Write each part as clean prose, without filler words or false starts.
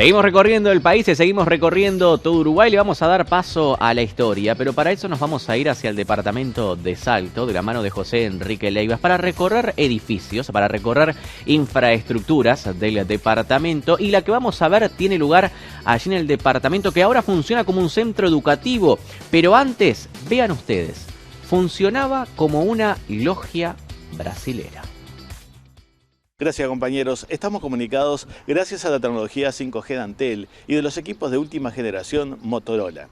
Seguimos recorriendo el país y seguimos recorriendo todo Uruguay. Le vamos a dar paso a la historia, pero para eso nos vamos a ir hacia el departamento de Salto, de la mano de José Enrique Leivas, para recorrer edificios, para recorrer infraestructuras del departamento. Y la que vamos a ver tiene lugar allí en el departamento, que ahora funciona como un centro educativo. Pero antes, vean ustedes, funcionaba como una logia brasilera. Gracias, compañeros. Estamos comunicados gracias a la tecnología 5G de Antel y de los equipos de última generación Motorola.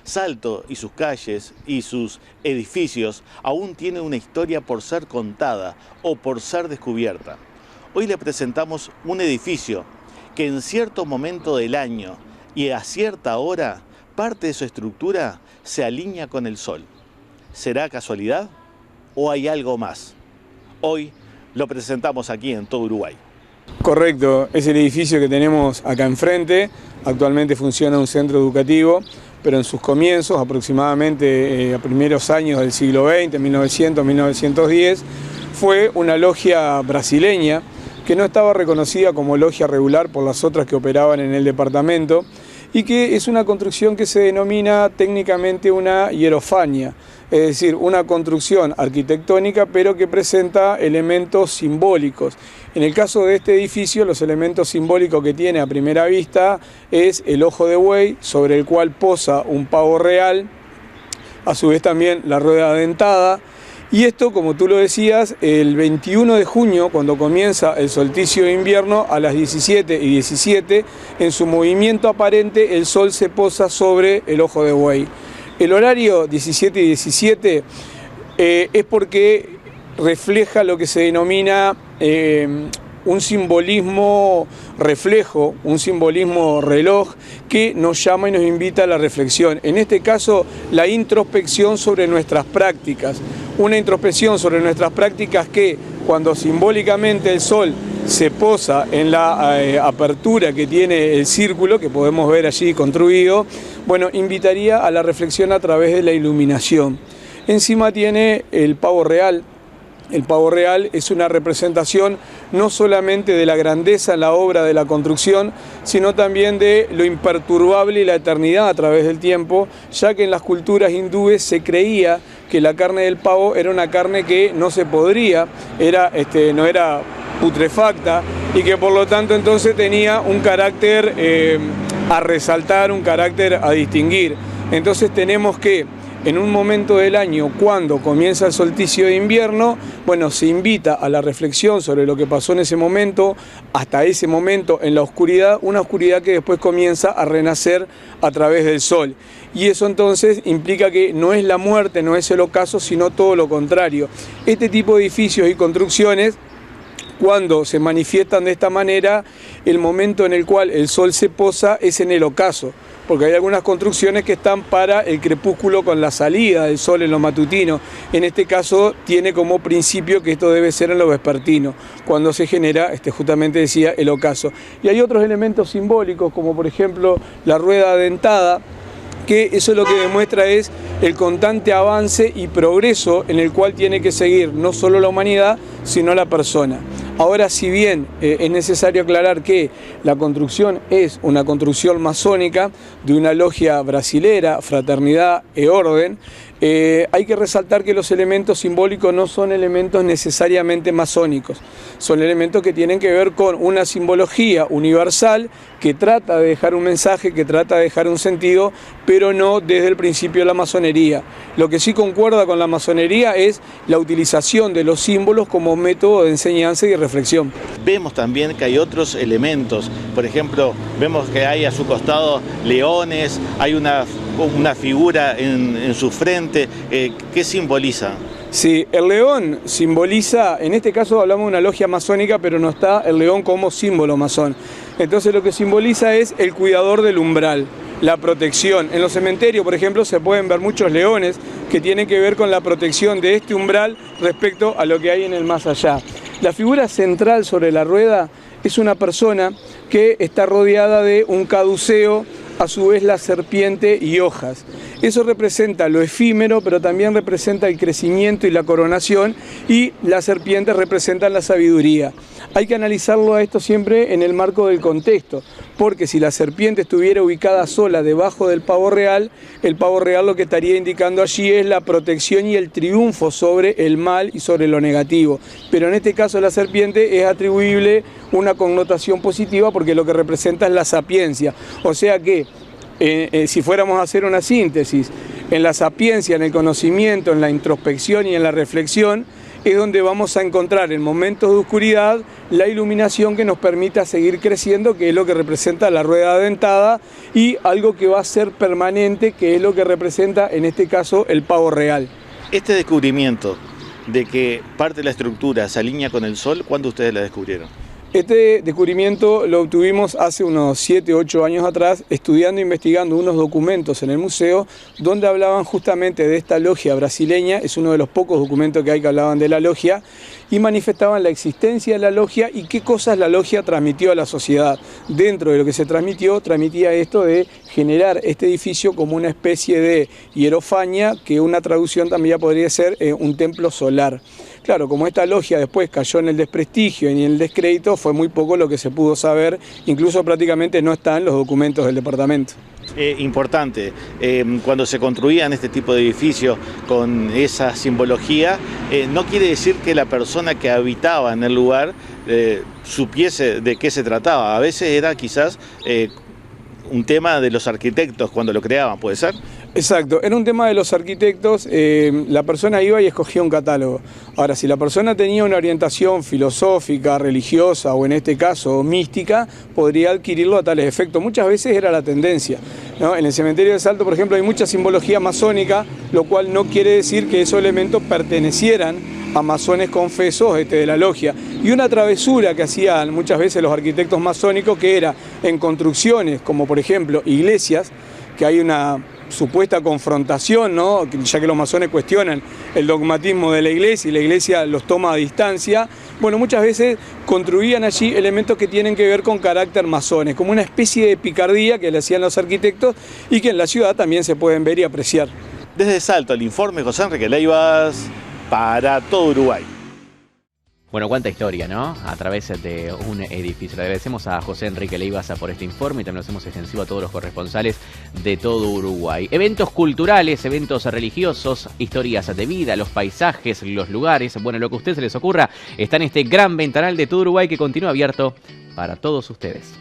Salto y sus calles y sus edificios aún tienen una historia por ser contada o por ser descubierta. Hoy le presentamos un edificio que en cierto momento del año y a cierta hora, parte de su estructura se alinea con el sol. ¿Será casualidad o hay algo más? Hoy lo presentamos aquí en todo Uruguay. Correcto, es el edificio que tenemos acá enfrente. Actualmente funciona un centro educativo, pero en sus comienzos, aproximadamente a primeros años del siglo XX, 1900, 1910, fue una logia brasileña que no estaba reconocida como logia regular por las otras que operaban en el departamento y que es una construcción que se denomina técnicamente una hierofania, es decir, una construcción arquitectónica pero que presenta elementos simbólicos. En el caso de este edificio, los elementos simbólicos que tiene a primera vista es el ojo de buey sobre el cual posa un pavo real, a su vez también la rueda dentada. Y esto, como tú lo decías, el 21 de junio, cuando comienza el solsticio de invierno, a las 17:17, en su movimiento aparente, el sol se posa sobre el ojo de buey. El horario 17:17 es porque refleja lo que se denomina un simbolismo reflejo, un simbolismo reloj que nos llama y nos invita a la reflexión. En este caso, la introspección sobre nuestras prácticas. Una introspección sobre nuestras prácticas que, cuando simbólicamente el sol se posa en la apertura que tiene el círculo, que podemos ver allí construido, bueno, invitaría a la reflexión a través de la iluminación. Encima tiene el pavo real. El pavo real es una representación no solamente de la grandeza en la obra de la construcción, sino también de lo imperturbable y la eternidad a través del tiempo, ya que en las culturas hindúes se creía que la carne del pavo era una carne que no se podría, no era putrefacta y que por lo tanto entonces tenía un carácter a resaltar, un carácter a distinguir. Entonces tenemos que en un momento del año, cuando comienza el solsticio de invierno, bueno, se invita a la reflexión sobre lo que pasó en ese momento, hasta ese momento en la oscuridad, una oscuridad que después comienza a renacer a través del sol. Y eso entonces implica que no es la muerte, no es el ocaso, sino todo lo contrario. Este tipo de edificios y construcciones, cuando se manifiestan de esta manera, el momento en el cual el sol se posa es en el ocaso, porque hay algunas construcciones que están para el crepúsculo con la salida del sol en lo matutino. En este caso tiene como principio que esto debe ser en lo vespertino, cuando se genera, justamente decía, el ocaso. Y hay otros elementos simbólicos, como por ejemplo la rueda dentada, que eso lo que demuestra es el constante avance y progreso en el cual tiene que seguir no solo la humanidad, sino la persona. Ahora, si bien es necesario aclarar que la construcción es una construcción masónica de una logia brasilera, Fraternidad e Orden, hay que resaltar que los elementos simbólicos no son elementos necesariamente masónicos, son elementos que tienen que ver con una simbología universal que trata de dejar un mensaje, que trata de dejar un sentido, pero no desde el principio de la masonería. Lo que sí concuerda con la masonería es la utilización de los símbolos como método de enseñanza y reflexión. Vemos también que hay otros elementos, por ejemplo, vemos que hay a su costado leones, hay una figura en su frente. ¿Qué simboliza? Sí, el león simboliza, en este caso hablamos de una logia masónica, pero no está el león como símbolo masón. Entonces lo que simboliza es el cuidador del umbral, la protección. En los cementerios, por ejemplo, se pueden ver muchos leones que tienen que ver con la protección de este umbral respecto a lo que hay en el más allá. La figura central sobre la rueda es una persona que está rodeada de un caduceo, a su vez la serpiente y hojas. Eso representa lo efímero, pero también representa el crecimiento y la coronación, y las serpientes representan la sabiduría. Hay que analizarlo a esto siempre en el marco del contexto, porque si la serpiente estuviera ubicada sola debajo del pavo real, el pavo real lo que estaría indicando allí es la protección y el triunfo sobre el mal y sobre lo negativo. Pero en este caso la serpiente es atribuible una connotación positiva porque lo que representa es la sapiencia. O sea que, si fuéramos a hacer una síntesis, en la sapiencia, en el conocimiento, en la introspección y en la reflexión, es donde vamos a encontrar en momentos de oscuridad la iluminación que nos permita seguir creciendo, que es lo que representa la rueda dentada, y algo que va a ser permanente, que es lo que representa en este caso el pavo real. Este descubrimiento de que parte de la estructura se alinea con el sol, ¿cuándo ustedes la descubrieron? Este descubrimiento lo obtuvimos hace unos 7 u 8 años atrás, estudiando e investigando unos documentos en el museo donde hablaban justamente de esta logia brasileña. Es uno de los pocos documentos que hay que hablaban de la logia, y manifestaban la existencia de la logia y qué cosas la logia transmitió a la sociedad. Dentro de lo que se transmitía esto de generar este edificio como una especie de hierofania, que una traducción también podría ser un templo solar. Claro, como esta logia después cayó en el desprestigio y en el descrédito, fue muy poco lo que se pudo saber, incluso prácticamente no está en los documentos del departamento. Importante, cuando se construían este tipo de edificios con esa simbología, no quiere decir que la persona que habitaba en el lugar supiese de qué se trataba. A veces era quizás un tema de los arquitectos cuando lo creaban, ¿puede ser? Exacto, era un tema de los arquitectos. La persona iba y escogía un catálogo. Ahora, si la persona tenía una orientación filosófica, religiosa o en este caso mística, podría adquirirlo a tales efectos. Muchas veces era la tendencia, ¿no? En el cementerio de Salto, por ejemplo, hay mucha simbología masónica, lo cual no quiere decir que esos elementos pertenecieran a masones confesos de la logia. Y una travesura que hacían muchas veces los arquitectos masónicos, que era en construcciones, como por ejemplo iglesias, que hay una supuesta confrontación, ¿no? Ya que los masones cuestionan el dogmatismo de la iglesia y la iglesia los toma a distancia. Bueno, muchas veces construían allí elementos que tienen que ver con carácter masones, como una especie de picardía que le hacían los arquitectos y que en la ciudad también se pueden ver y apreciar. Desde Salto, el informe José Enrique Leivas para todo Uruguay. Bueno, cuánta historia, ¿no? A través de un edificio. Le agradecemos a José Enrique Leivas por este informe y también lo hacemos extensivo a todos los corresponsales de todo Uruguay. Eventos culturales, eventos religiosos, historias de vida, los paisajes, los lugares, bueno, lo que a ustedes se les ocurra, está en este gran ventanal de todo Uruguay que continúa abierto para todos ustedes.